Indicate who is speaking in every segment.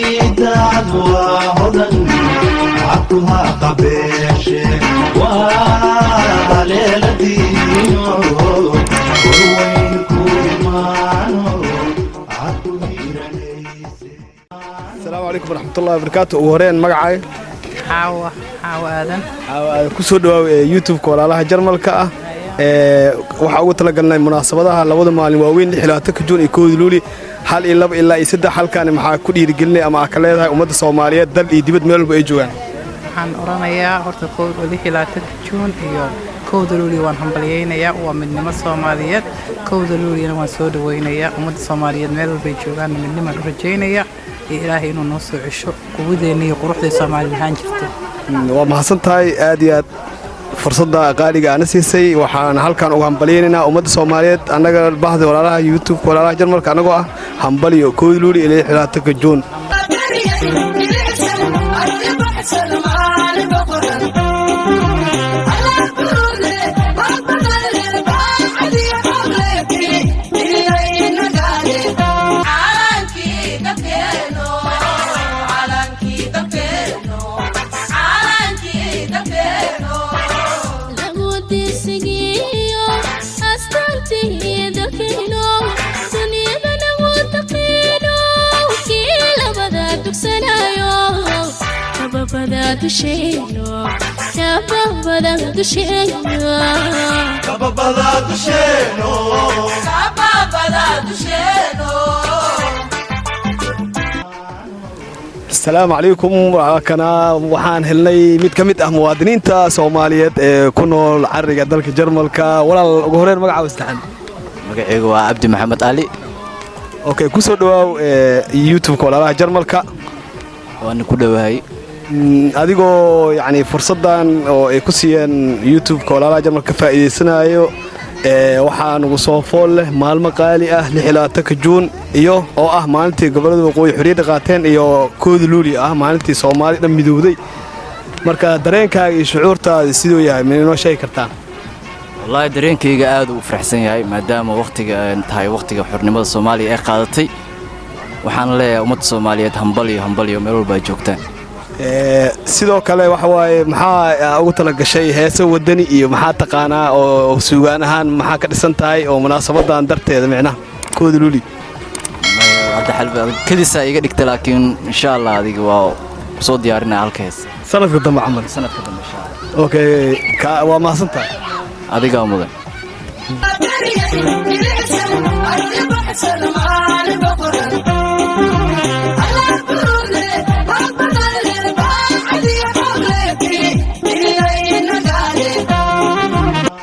Speaker 1: عيداد وهدن عطوها قبيشة وليلة دينو وروينكو إيمانو
Speaker 2: السلام عليكم ورحمة الله وبركاته. وهرين مقعي
Speaker 3: حاوة آدم
Speaker 2: kusoo dhawaw YouTube walaalaha Jarmalka ah waxa ugu talagalnay munaasabadaha labada maalin waaweyn 16 Juun iyo 1 Luuli hal iyo laba ilaa 3 halkan maxaa ku dhiirigelinay ama ka leedahay ummadda Soomaaliyeed dal iyo dibad meel walba ay joogaan.
Speaker 3: waxaan oranayaa horta 16 Juun iyo 1 Luuli waan hambalyeeynaya waa midnimo Soomaaliyeed 1 Luulina waan soo dhaweynayaa ummadda Soomaaliyeed meel walba ay joogaan midnimo u rajeynaya ilaahay inuu noo soo cisho quwadeena iyo quruxda Soomaaliyeed ahaan jirto.
Speaker 2: waa mahadsantahay aad iyo aad fursadda qaaliga aan siisay waxaan halkan uga hambalyeynaa ummadda Soomaaliyeed anaga bahda walaalaha YouTube walaalaha Jarmalka anagoo ah hambaliyo 1 Luuli ilaa 16 Juun. السلام عليكم waxaan helnay mid ka mid ah muwaadiniinta Soomaaliyeed ee ku nool cariga dalka Jarmalka walaal ugu horeen magaca wastaxan
Speaker 4: magacaygu waa Abdi Maxamed Ali
Speaker 2: okay ku soo dhawaaw YouTube walaalaha Jarmalka
Speaker 4: waan ku dhawahay
Speaker 2: adigoo yani fursadan oo ay ku siiyeen YouTube walaalaha Jarmalka faa'iideysanayo waxaan ugu soo fool leh maalmo qaali ah 16 Juun iyo oo ah maalintii gobolada waqooyi xuriyada qaateen iyo 1 Luuli ah maalintii Soomaaliya dhan midowday marka dareenkaaga iyo shucuurtaada sidoo yahay ma inoo sheegi kartaa
Speaker 4: wallahi dareenkayga aad u faraxsan yahay maadaama waqtiga tahay waqtiga xornimada Soomaaliya ay qaadatay waxaan leeyahay ummadda Soomaaliyeed hambaliyo meel walba ay joogtaan
Speaker 2: sidoo kale waxa waaye maxaa ugu tala gashay heeso wadani iyo maxaa taqaanaa oo suugaan ahaan maxaa ka dhisan tahay oo munaasabadan darteeda micnaha 1 Luuli
Speaker 4: hadda xalba kadisa iga dhigta laakiin insha Allah adiga waa soo diyaarinaa halka hees
Speaker 2: sanadka dambe amal
Speaker 4: sanadka dambe insha Allah
Speaker 2: okay waa mahadsantahay
Speaker 4: adiga mudan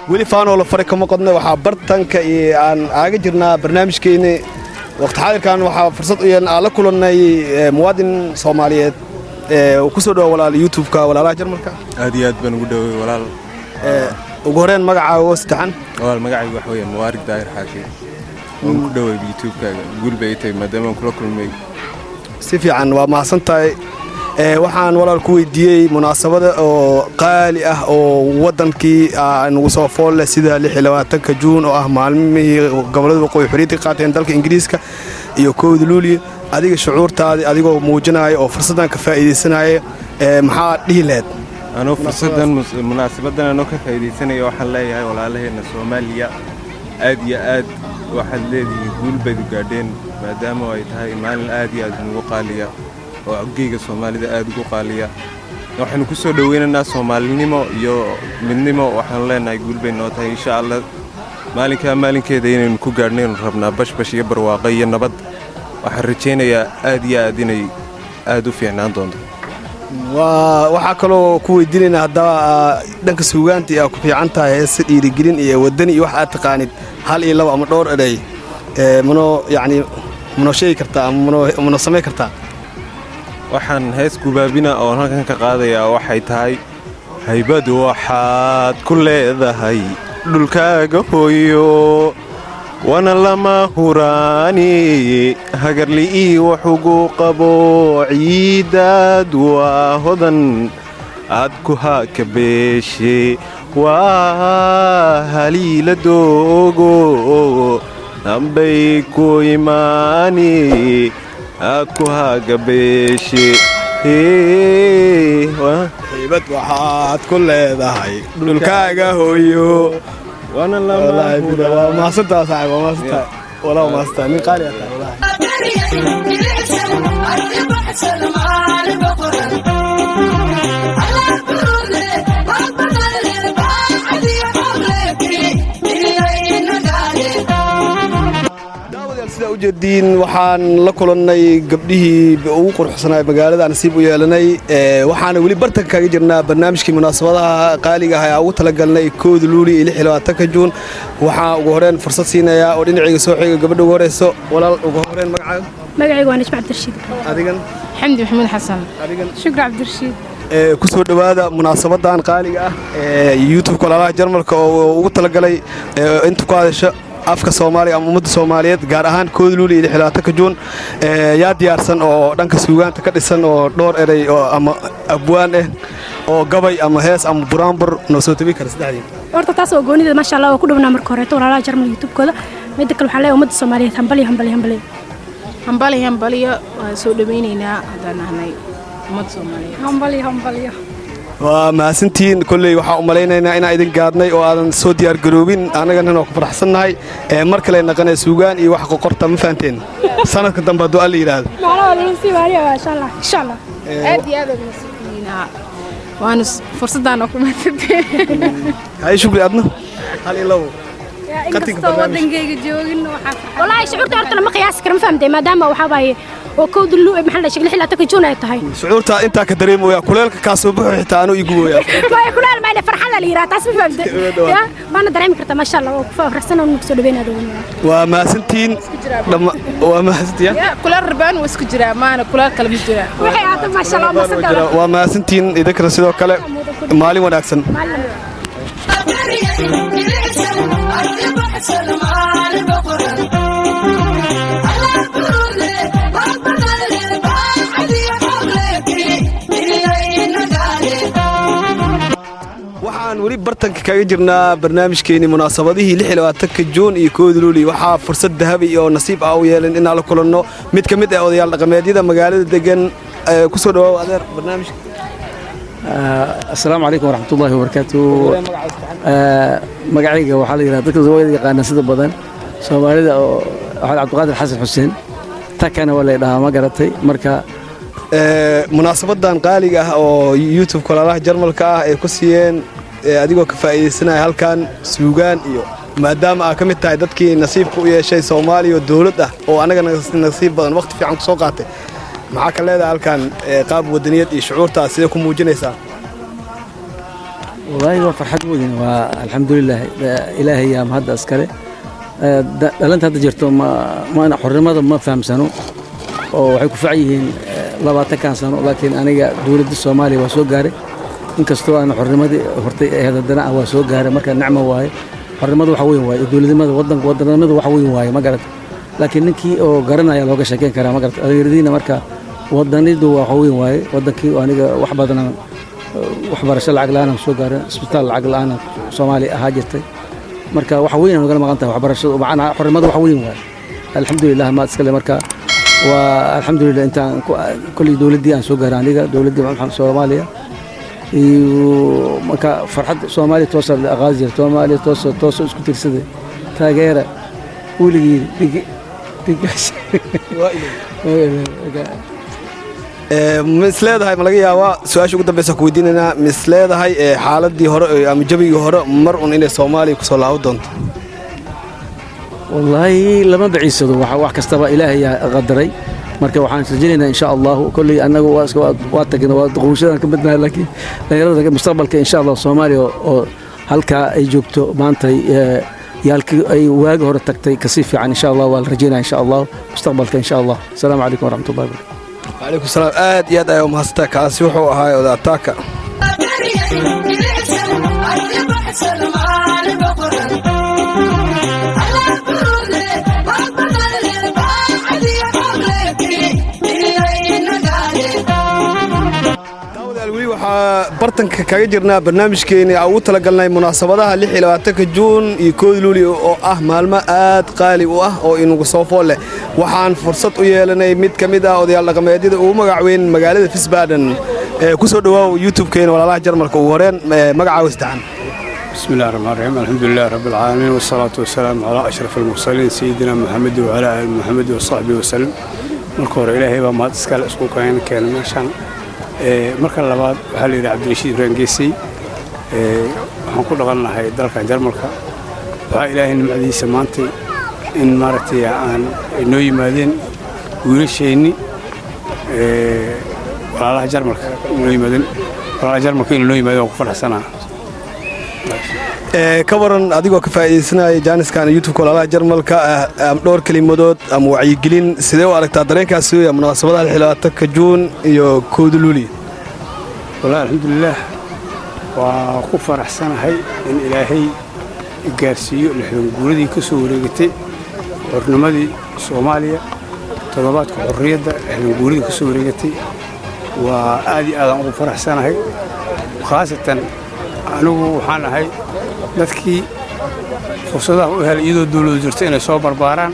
Speaker 2: weli faanoo la faray kama qodnay waxaa bartanka iyo aan aaga jirnaa barnaamijkeena waqti xaadirkan waxaa fursad u yeelan aan la kulannay muwaadin Soomaaliyeed ku soo dhaw walaal YouTube-ka walaalaha Jarmalka
Speaker 5: aad iyo aad baan ugu dhaway walaal
Speaker 2: ugu horeen magacaaga wastaxan
Speaker 5: walaal magacaygu waxa weeye Muwaarig Daahir Xaashi waan ku dhaway YouTube-kaaga gulbay tay maadaama aan kula kulmay
Speaker 2: si fiican waa mahadsantahay waxaan walaal ku weydiiyay munaasabada oo qaali ah oo wadankii nagu soo fool leh sida 16 Juun oo ah maalmihii gobolada waqooyi xuriyada qaateen dalka Ingiriiska iyo 1 Luuli adiga shucuurtaada adigoo muujinaya oo fursadan ka faa'iideysanaya maxaa dhihi lahayd
Speaker 5: anoo fursadan munaasabadan anoo ka faa'iideysanayo waxaan leeyahay walaalaheena Soomaaliya aad iyo aad waxaad leedihiin guulbad gaadheen maadaama ay tahay maalin aad iyo aad ugu qaaliya oo ageyga Soomaalida aad ugu qaaliya waxaan ku soo dhaweynaynaa Soomaalinimo iyo midnimo waxaan leenahay guulbay noo tahay insha Allah maalinkeeda inaynu ku gaadhneen rabnaa bashbash iyo barwaaqo iyo nabad waxaan rajaynayaa aad iyo aad inay aad u fiicnaan doonto
Speaker 2: waxa kaloo ku weydiinayna hadaba dhanka suugaanta ay ku fiican tahay hees dhiirigelin iyo wadani iyo wax aad taqaanid hal iyo laba ama dhowr eray mano sheegi kartaa ama mano samey kartaa
Speaker 5: waxaan hees gubaabina oo halkan ka qaadayaa waxay tahay haybad waxaad ku leedahay dhulkaaga hooyo wana lama huraani hagarli'ii waxugu qabo ciidaad waa hodan aad ku haaka beeshe waa haliila doogo dambay ku imaani akuha gabeeshe
Speaker 2: haybad waxaad ku leedahay dhulkaaga hooyo
Speaker 5: waana
Speaker 2: waa mahadsantaa saaxiib waa mahadsantaa walaa mahadsantaa nin qaali ah walahi sida u jeediin waxaan la kulannay gabdhihii ugu quruxsanaa magaalada nasiib u yeelanay waxaana weli bartanka kaga jirnaa barnaamijkii munaasabadaha qaaliga ah ee ugu talagalnay 1 luuli iyo 26 juun waxaa ugu horeen fursad siinayaa oo dhinacayga soo xiga gabadha ugu horeyso walaal ugu horeen
Speaker 6: magacayga waa Najma Cabdirashiid
Speaker 2: adigan
Speaker 6: xamdi maxamed xasan
Speaker 2: adigan
Speaker 6: shukri Cabdirashiid
Speaker 2: ku soo dhawaada munaasabadan qaaliga ah ee YouTube kolaalaha Jarmalka oo ugu talagalay inta ku hadasha afka Soomaaliya ama ummadda Soomaaliyeed gaar ahaan 1 luuli iyo 26 juun yaa diyaarsan oo dhanka suugaanta ka dhisan oo dhowr eray oo ama abwaan oo gabay ama hees ama buraanbur noo soo tabi kara saddexdii
Speaker 6: horta taas oo goonida ma sha Allah oo ku dhawna marka hore walaalaha Jarmal YouTube-kooda mid kale waxa leeyahay ummadda Soomaaliyeed hambali waa soo dhaweynaynaa hadaan ahnay ummadda Soomaaliyeed hambali
Speaker 2: waa mahadsantiin kolley waxaa u malaynaynaa inaan idin gaadnay oo aadan soo diyaar garoobin annagana oo ku faraxsannahay mar kale naqanay suugaan iyo wax qoqorta ma fahanteen sanadka dambe hadduu alla yidhaahdo
Speaker 6: insha Allah aad iyo aad nasiibkiina waana fursadaan oo ku maatay
Speaker 2: hay shukri adna hal iyo labo
Speaker 6: inkastoo wadankayga joogin wallaahi shucuurta horta lama qiyaasi karo ma fahamtay maadaama waxaa waaye oo 1 luuli maxaa la sheegay 26 juun ay tahay
Speaker 2: shucuurta inta ka dareemaya kuleelka ka soo baxo xitaa aanu igu gooyaa
Speaker 6: ma kuleel ma farxada la yiraahdo taas ma fahamtay ya maana dareemi karta ma sha Allah oo ku faraxsan oo soo dhaweynaa
Speaker 2: waa mahadsantiin waa mahadsantiin
Speaker 6: kuleel rabaan waa isku jira maana kuleel kala mid jira waxay aad ma sha Allah ma sanka
Speaker 2: waa mahadsantiin idinka sidoo kale maalin wanaagsan waxaan weli bartanka kaga jirnaa barnaamijkeeni munaasabadihii 26 juun iyo 1 luuli waxaa fursad dahabi oo nasiib ah u yeelan inaan la kulanno mid ka mid ah odayaal dhaqameedyada magaalada degan ku soo dhawaad adeer barnaamijka
Speaker 7: السلام عليكم ورحمة الله وبركاته مقعيقة وحالي ذكر زوايد يقانا سيدة بدن سوماليدا وحال عبد القادر حسن حسين تاكانا ولا يدها ما قرأتي مركا
Speaker 2: munaasabadan qaaliga ah oo YouTube kolaalaha Jarmalka ah ay ku siiyeen adigoo ka faa'iideysanay halkan suugaan iyo maadaama ay kamid tahay dadkii nasiibka u yeeshay Soomaaliya dawlad ah oo anaga nasiib badan waqti fiican ku soo qaatay maxaa ka leedahay halkan qaab wadaniyad iyo shucuurtaas sida ku muujinaysaa
Speaker 7: والله هو فرحة ودين والحمد لله إلهي يا مهد أسكري دلنت هذا جرتو ما أنا حرمة ما فهم سنو وحكوا فعيهن لبعض كان سنو لكن أنا دولة الصومالي وسوق جاري إن كستو أنا حرمة هرتي هذا الدناء وسوق جاري ما كان نعمة واي حرمة وحوي واي دولة ما وضن ما وحوي واي ما قرت لكن نكي أو قرنا يا لوجا شكين كلام ما قرت غيردينا مركا وضني دو وحوي واي وضنكي وأنا وحبضنا waxbarasho lacag la'aan soo gaaray isbitaal lacag la'aan Soomaali ahaajirtay marka waxa weyn oo galma qanta waxbarashada macna xornimada waxa weyn waay alxamdulillah ma iskale marka wa alxamdulillah inta kulli dawladii aan soo gaaray aniga dawladii maxamed Soomaaliya iyo marka farxad Soomaali toosal aqaazir Soomaali toos isku tirsaday taageera weligii digash
Speaker 2: misleedahay ma laga yaabaa su'aasha ugu dambaysa ku weydiinayna misleedahay xaaladii hore ama jabigii hore mar un inay Soomaaliya ku soo laaw doonto
Speaker 7: wallahi lama baciisado wax kastaba ilaahay qadaray marka waxaan rajaynaynaa insha Allah kulli anagu waa tagna waa qorshadan ka badnaa laakiin dhalinyarada mustaqbalka insha Allah Soomaaliya oo halka ay joogto maanta yaalkii ay waag hore tagtay ka si fiican insha Allah waa rajaynaa insha Allah mustaqbalka insha Allah assalamu alaykum wa rahmatullahi wa barakatuh
Speaker 2: عليكم السلام آد يد أيوم هستك عسيوح وهاي وذاتاك waxaa bartanka kaga jirnaa barnaamijkeeni aan ugu talagalnay munaasabadaha 26 juun iyo 1 luulyo oo ah maalmo aad qaali u ah oo inagu soo fool leh waxaan fursad u yeelanay mid ka mid ah odayaal dhaqameedyada ugu magac weyn magaalada Wiesbaden ku soo dhawaaw YouTube-keena walaalaha Jarmalka ugu horeen magacaaga istaan
Speaker 8: بسم الله الرحمن الرحيم الحمد لله رب العالمين والصلاة والسلام على أشرف المرسلين سيدنا محمد وعلى آل محمد وصحبه وسلم marka hore ilaahay baa maad iska isku keenay meeshan marka labaad waxa la yiraahdaa Cabdirashiid Ibrahim Geesay waxaan ku dhaqanahay dalka Jarmalka waxa ilaahay nimcadiisa maanta in maartay aan inoo yimaadeen wiilashayni walaalaha Jarmalka inoo yimaadeen walaalaha Jarmalka inoo yimaadeen ku faraxsanaa
Speaker 2: ka waran adigoo ka faa'iideysanaya jaaniskan YouTube walaalaha Jarmalka dhowr kalimadood ama wacyigelin sidee u aragtaa dareenkaas iyo munaasabadaha 26 juun iyo 1 luulyo
Speaker 8: والله الحمد لله وكو فرحسنahay in ilaahay gaarsiiyo lixdan guuradii ka soo wareegtay xornimadii Soomaaliya todobaadka xorriyadda lixdan guuradii ka soo wareegtay waa aad iyo aad ugu faraxsanahay khaasatan anigu waxaan ahay dadkii fursadaha u helay iyadoo dawladdu jirto inay soo barbaaraan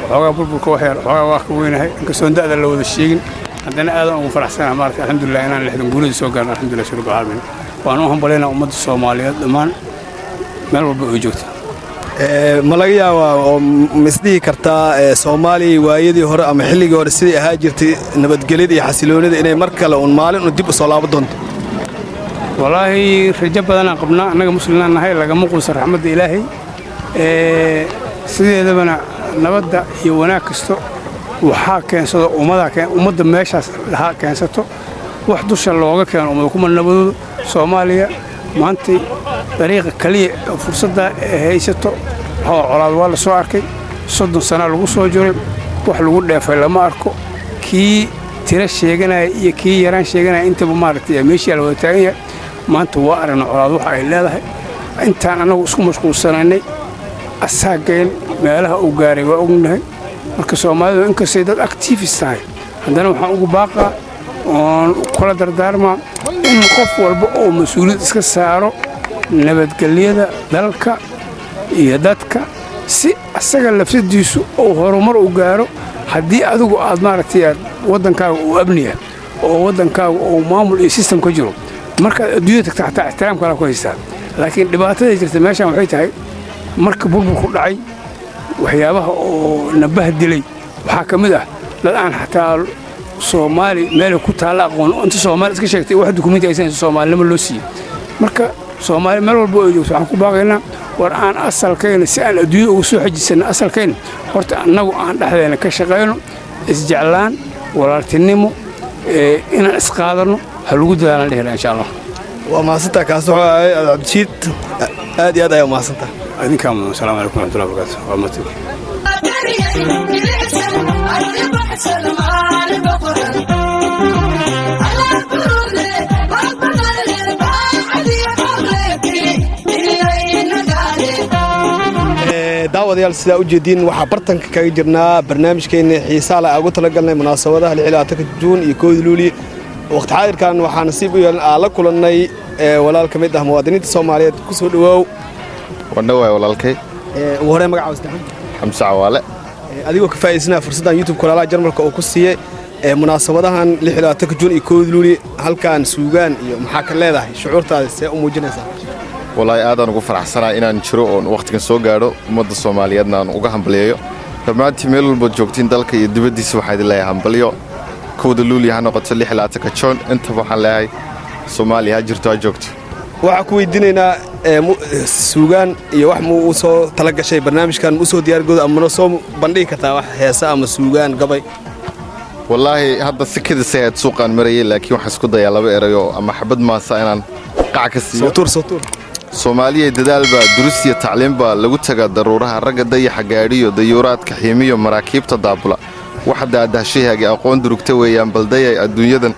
Speaker 8: xogaa burburka wax ka weynahay inkastoo da'da la wada sheegin haddana aad ugu faraxsanahay maarka alxamdulillah inaan lixdan guuradii soo gaarno alxamdulillah shukr bacaalamiin waan u hambaleyna ummadda Soomaaliyeed dhammaan meel walba oo joogta
Speaker 2: ma laga yaabaa oo misdhihi kartaa Soomaaliya waayadii hore ama xilligii hore sidii ahaa jirtay nabadgelyada iyo xasiloonida inay mar kale un maalin dib u soo laaban doonto
Speaker 8: والله رجب بدنا قبنا أنا مسلمنا نهاي لقى قوس رحمة إلهي سيدي بنا نبدأ يوناك استو وحاكين صدق وماذا كان ومد ماشى لها كان ستو وحدوش اللوجة كان ومكم النبض سوماليا ما أنت طريقة كلية فرصة هي ستو هو على الوال سواركي صد سنة لقوس وجرب وحلو قد في لماركو كي ترى شيءنا يكي يران شيءنا أنت بمارتي ماشي على وتاعي ما أنت وارنا على ضوء إلا أنت أنا وسكم مشكول سنة الساقين ما لها أوجاري وأقولها marka Soomaalidu in ka seedad activist tahay hadana waxaan ugu baaqaa oo kala dardaarma in qof walba oo mas'uuliyad iska saaro nabadgelyada dalka iyo dadka si asaga laftiisu oo horumar u gaaro hadii adigu aad maaragtay wadankaaga uu abniya oo wadankaaga oo maamul iyo system ka jiro marka adduunyada tagta ixtiraam kala ku haystaa laakiin dhibaatada jirta meeshan waxay tahay marka burbur ku dhacay waxyaabaha oo nabah dilay waxa kamid ah dad aan xataa Soomaali meel ku taala aqoon inta Soomaali iska sheegtay wax dukumeenti aysan Soomaalnimo loo siiyay marka Soomaali meel walba oo joogto waxaan ku baaqaynaa war aan asalkeena si aan adduunyo ugu soo xajisana asalkeena horta annagu aan dhaxdeena ka shaqeyno isjeclaan walaaltinimo inaan isqaadano halagu dadaalno dheer insha Allah
Speaker 2: waa maasanta ka soo Cabdirashiid aad iyo aad ay maasanta
Speaker 8: adinkaan assalaamu alaykum wa rahmatullahi wa barakatuh waa matay
Speaker 2: daawadayaal sida u jeedin waxa bartanka kaga jirnaa barnaamijkeena xiisaha la ugu talagalnay munaasabadaha 26 juun iyo 1 luulyo waqti xaadirkan waxaan nasiib u yeelan la kulannay walaal ka mid ah muwaadiniinta Soomaaliyeed ku soo dhawaaw
Speaker 5: wadhawaay walaalkay
Speaker 2: ugu horey magacaaga istaan
Speaker 5: Xamsa Cawaale
Speaker 2: adigoo ka faa'iideysanaa fursaddan YouTube walaalaha Jarmalka oo ku siiyay munaasabadahan 26 juun iyo 1 luulyo halkaan suugaan iyo maxaa ka leedahay shucuurtaada see u muujinaysaa
Speaker 5: والله aadaan ugu faraxsanahay inaan jiro oo waqtigan soo gaaro ummadda Soomaaliyeedna aan uga hambaliyo dhammaantii meel walba joogtiin dalka iyo dibadiisa waxaad leeyahay hambaliyo 1 luulyo ha noqoto 26 juun inta waxaan leeyahay Soomaaliya jirto ha joogto
Speaker 2: waxa ku weydiinaynaa suugaan iyo wax muu soo tala gashay barnaamijkan u soo diyaar goodo ama soo bandhigi kartaa wax heesa ama suugaan gabay
Speaker 5: والله hadda sikada sayid suuqan marayay laakiin waxa isku dayaa laba erayo ama xabad maasa inaan qac ka siiyo
Speaker 2: soo
Speaker 5: Soomaaliya dadaalba durusiya tacliimba lagu taga daruuraha ragga dayaxa gaadhiyo dayuuraadka xiimiyo maraakiibta daabula waxa daadashayga aqoon durugta weeyaan balday adduunyadan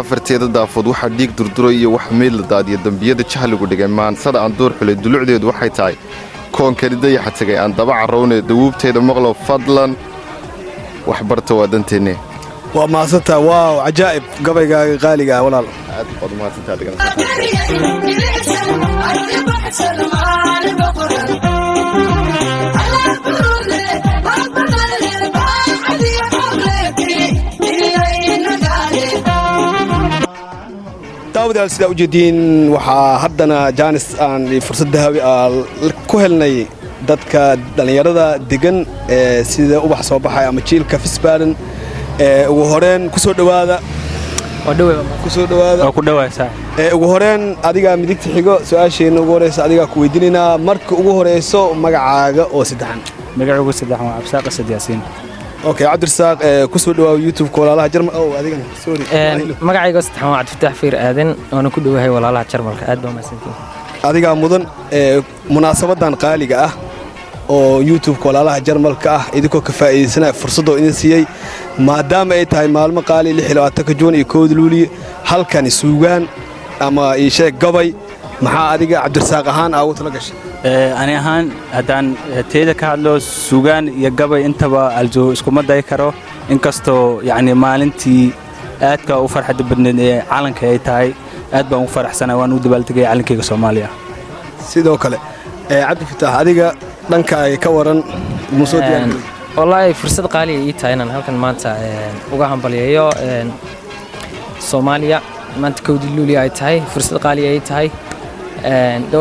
Speaker 5: afarteeda daafood waxa dhiig durduro iyo wax meel la daadiyo dambiyada jahligu dhigay maansada aan door xulay dulucdeedu waxay tahay koonkani dayaxa tagay aan daba carownay dabuubteeda maqlo fadlan wax barta waa danteena
Speaker 2: waa maasanta waaw ajaa'ib gabayga qaaliga walaal aad baad umahadsantahay adigana daawadayaal sidaa ujeediin waxaa haddana jaanis aan fursad dahabi ku helnay dadka dhallinyarada degan sida ubax soo baxay ama jiilka Wiesbaden ugu horeen kusoo dhawaada ugu horeen adiga midigta xigo su'aasheena ugu horeysa adiga ku weydiinayna marka ugu horeyso magacaaga oo saddexan
Speaker 9: magacaygu saddexan waa Absaaq Asad Yaasiin
Speaker 2: okay Cabdirasaaq kusoo dhawaaw YouTube walaalaha Jarmal oo adigana sorry
Speaker 9: magacaygu saddexan waa Cabdifatax Fiir Aadan oo ku dhawahay walaalaha Jarmalka aad baa mahadsantiin
Speaker 2: adiga mudan munaasabadan qaaliga ah oo YouTube walaalaha Jarmalka ah idinku ka faa'iideysanay fursado idin siiyay maadaama ay tahay maalmo qaali 26 Juun iyo 1 Luulyo halkan suugaan ama ii sheeg gabay maxaa adiga Cabdirasaaq ahaan ugu tala gashay
Speaker 9: ani ahaan haddaan teeda ka hadlo suugaan iyo gabay intaba aljo iskuma day karo inkastoo yacni maalintii aadka u farxad badneed ee calanka ay tahay aad baan u faraxsanahay waan u dabaaldegay calankayga Soomaaliya
Speaker 2: sidoo kale Cabdifatax adiga dhankaaga ka waran musoo diyaar
Speaker 9: wallahi fursad qaali ah tahay inaan halkan maanta uga hambaliyeeyo Soomaaliya maanta 1 Luulyo ay tahay fursad qaali ay tahay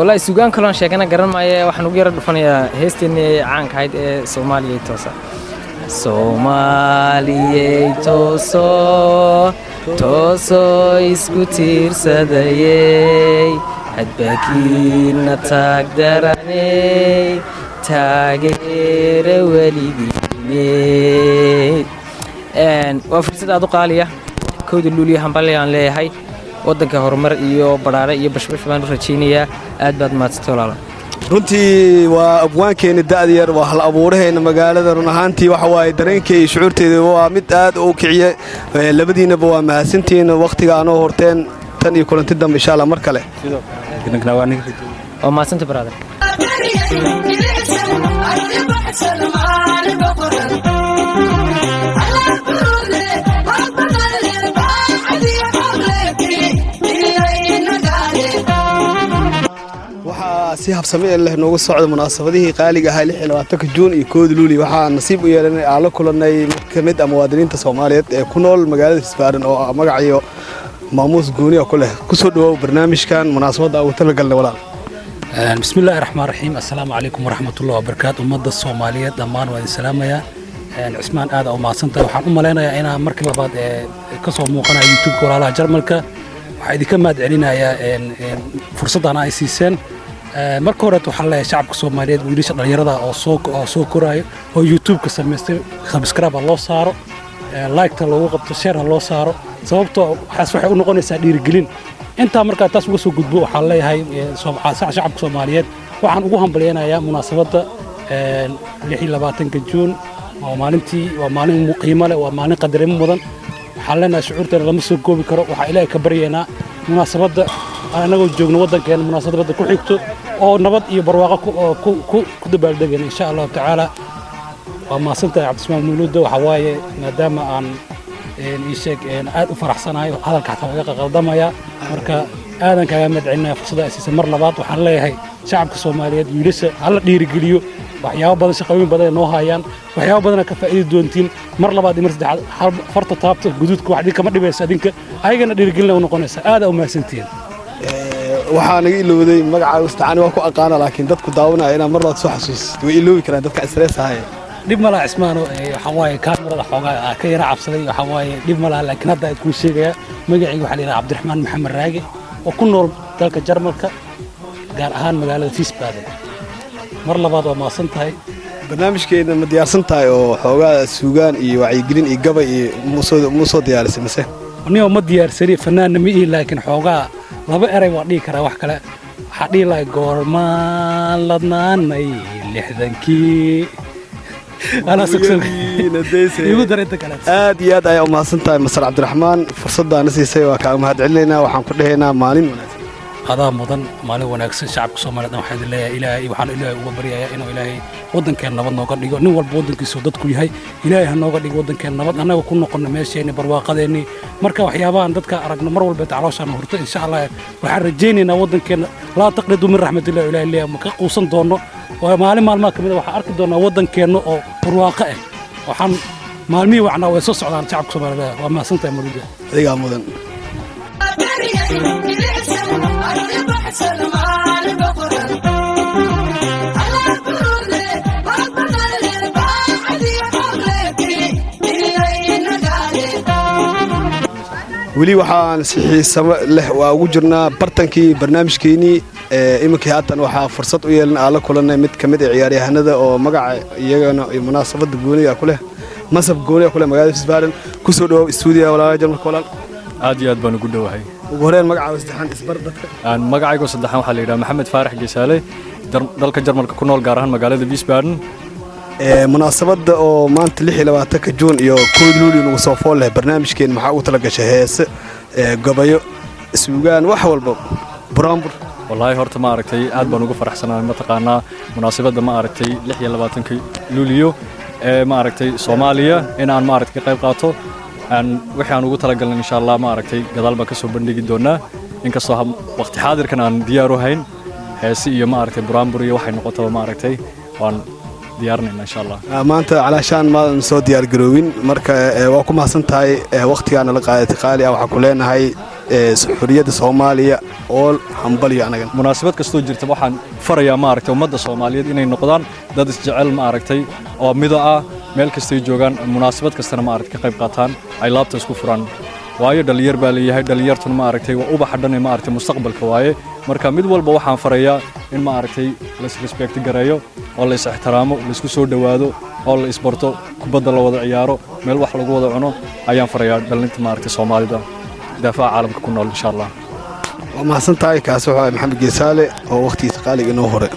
Speaker 9: wallahi suugaan kaloon sheegana garan maayo waxaan ugu yara dhufanayaa heesteen caanka ahayd ee Soomaaliya toosa Soomaaliya tooso isku tiirsadayay hadbakiina taagdaranay taageera weligiin waa fursad aad u qaali ah 1 Luulyo hambaliyaan leeyahay waddanka horumar iyo baraare iyo bashbash baan u rajaynayaa aad baad mahadsantahay walaal
Speaker 2: runtii waa abwaankeena da'da yar waa hal abuuraheena magaalada run ahaantii waxa waaye dareenkay shucuurteeda waa mid aad u kiciye labadiinaba waa mahadsantiin waqtiga aanoo horteen tan iyo kulanti dambe insha Allah mar kale
Speaker 9: waa mahadsantahay brother
Speaker 2: si habsami leh noogu socdo munaasabadihii qaaliga ah 26 Juun iyo 1 Luulyo waxa nasiib u yeelanay aan la kulanay mid kamid ah muwaadiniinta Soomaaliyeed ee ku nool magaalada Wiesbaden oo magaciyo maamuus gooni ah ku leh kusoo dhawaw barnaamijkan munaasabada ugu talagalnay walaal
Speaker 10: bismillaahir rahmaanir rahiim assalaamu calaykum waraxmatullaahi wabarakaatuh ummadda Soomaaliyeed dhammaan waa idin salaamayaa cismaan aad u mahadsantahay waxaan u maleynayaa inaan markii labaad ka soo muuqanayo YouTube walaalaha Jarmalka waxa idinka mahadcelinayaa fursadan ay siiseen marka hore waxaan leeyahay shacabka Soomaaliyeed wiilasha dhalinyarada oo soo koraayo oo YouTube ka sameystay subscribe loo saaro like loogu qabto share loo saaro sababtoo waxay u noqonaysaa dhiirigelin inta marka taas uga soo gudbo waxaan leeyahay shacabka Soomaaliyeed waxaan ugu hambaleynayaa munaasabada 26 Juun oo maalintii waa maalin qiimo leh waa maalin qadarin mudan waxaan leenahay shucuurteena lama soo goobi karo waxa Ilaahay ka baryeena munaasabada anagoo joogno waddankeena munaasabada ku xigto oo nabad iyo barwaaqo ku dabaaldegayna insha Allah taala waa maasantahay Cabdismaan Mawluud waxa waaye maadaama aan sheeg aad u faraxsanahay hadalka xataa iga qaldamaya marka aadan kaaga madcelinaa fursada asiisa mar labaad waxaan leeyahay shacabka Soomaaliyeed wiilasha hal dhiirigeliyo waxyaabo badan shaqooyin badan noo hayaan waxyaabo badan ka faa'iido doontiin mar labaad iyo mar saddexaad hal farta taabto guduudka wax kama dhibaysa adinka ayagana dhiirigelin u noqonaysa aad u mahadsantiin
Speaker 2: waxaan naga ilowday magacaaga istaani waa ku aqaan laakiin dadku daawanaya inaan mar labaad soo xasuusto way iloobi karaan dadka stress ahay
Speaker 10: dib malaha Cismaano waxa waaye kaamirada xoogaa ka yara cabsaday waxa waaye dib malaha laakiin hadda ku sheegaya magacaygu waxa la yiraahdaa Cabdiraxmaan Maxamed Raage oo ku nool dalka Jarmalka gaar ahaan magaalada Wiesbaden mar labaad waa maasantahay
Speaker 2: barnaamijkeena ma diyaarsan tahay oo xoogaa suugaan iyo wacyigelin iyo gabay iyo muusoo diyaarisay mise
Speaker 10: aniga ma diyaarsani fanaanna ma ii laakiin xoogaa laba eray waa dhigi karaa wax kale waxa dhigi lahay goormaan ladnaanay 60kii أنا سكسر يقدر أنت كلام
Speaker 2: آد ياد أي أم حسنتا مصر عبد الرحمن فرصة نسي سوى كأم هاد علينا وحن كلنا مالين
Speaker 10: adaa mudan maalin wanaagsan shacabka Soomaaliyeed waxaan leeyahay ilaahay waxaan ilaahay uga baryayaa inuu ilaahay wadankeena nabad nooga dhigo nin walba wadankiisa dadku yahay ilaahay ha nooga dhigo wadankeena nabad anaga ku noqono meesheena barwaaqadeeni marka waxyaabahan dadka aragno mar walba tacalooshan hurto insha Allah waxaan rajaynaynaa wadankeena la taqridu min rahmatillah ilaahay leeyahay ma ka quusan doono waa maalin maalmaha kamid waxaan arki doonaa wadankeena oo barwaaqo ah waxaan maalmihii wacnaa way soo socdaan shacabka Soomaaliyeed waa mahadsantahay mawlida
Speaker 2: adiga mudan weli waxaan si xiisamo leh waa ugu jirnaa bartankii barnaamijkeenii iminkii haatan waxaa fursad u yeelan aan la kulanay mid ka mid ah ciyaaryahanada oo magaca iyagana iyo munaasabada gooniga ku leh masab gooniga ku leh magaalada Wiesbaden ku soo dhaw stuudiga walaalaha jarmalka walaal
Speaker 11: aad iyo aad baan ugu dhawahay
Speaker 2: ugu horeen magacaaga saddexan isbar dadka
Speaker 11: aan magacayga saddexan waxa la yiraahdaa Maxamed Faarax Geesaale dalka jarmalka ku nool gaar ahaan magaalada Wiesbaden
Speaker 2: munaasabada oo maanta 26 Juun iyo 1 Luulyo nagu soo fool leh barnaamijkeen maxaa uu tala gashay heese gabayo suugaan wax walba buraanbur
Speaker 11: wallahi horta ma aragtay aad baan ugu faraxsanahay ma taqaanaa munaasabada ma aragtay 26 Luulyo ma aragtay Soomaaliya in aan ma aragtay qayb qaato waxaan ugu tala galnay insha Allah ma aragtay gadaal baan ka soo bandhigi doonaa inkastoo waqti xaadirkan aan diyaar u hayn heese iyo ma aragtay buraanbur iyo waxay noqoto ma aragtay waan diyaarnayna insha Allah
Speaker 2: maanta calaashaan ma soo diyaar garoowin marka waa ku mahadsantahay waqtigaana la qaadatay qaali ah waxa ku leenahay xuriyada Soomaaliya oo hambaliyo anaga
Speaker 11: munaasabad kastoo jirta waxaan farayaa ma aragtay ummadda Soomaaliyeed inay noqdaan dad isjecel ma aragtay oo mido ah meel kasta ay joogaan munaasabad kastana ma aragtay ka qayb qaataan ay laabta isku furaan waayo dhalinyar baa leeyahay dhalinyartuna ma aragtay waa ubax dhan ma aragtay mustaqbalka waaye marka mid walba waxaan farayaa in ma aragtay la respect gareeyo oo la is ixtiraamo la isku soo dhawaado oo la isbarto kubadda la wada ciyaaro meel wax lagu wada cuno ayaan farayaa dhalinta ma aragtay Soomaalida daafaca caalamka ku nool insha Allah
Speaker 2: waa mahadsantahay kaas waxa Maxamed Geesaale oo waqtigiisa qaaliga inoo hore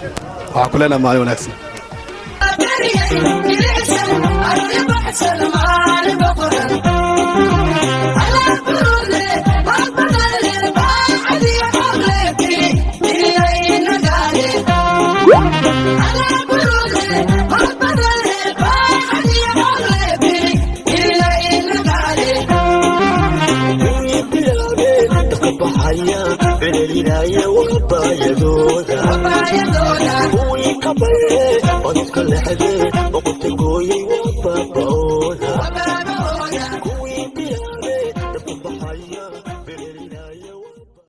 Speaker 2: waxa ku leenahay maalin wanaagsan
Speaker 12: ويكبر وذكر لحظة وقلت قوي وفاق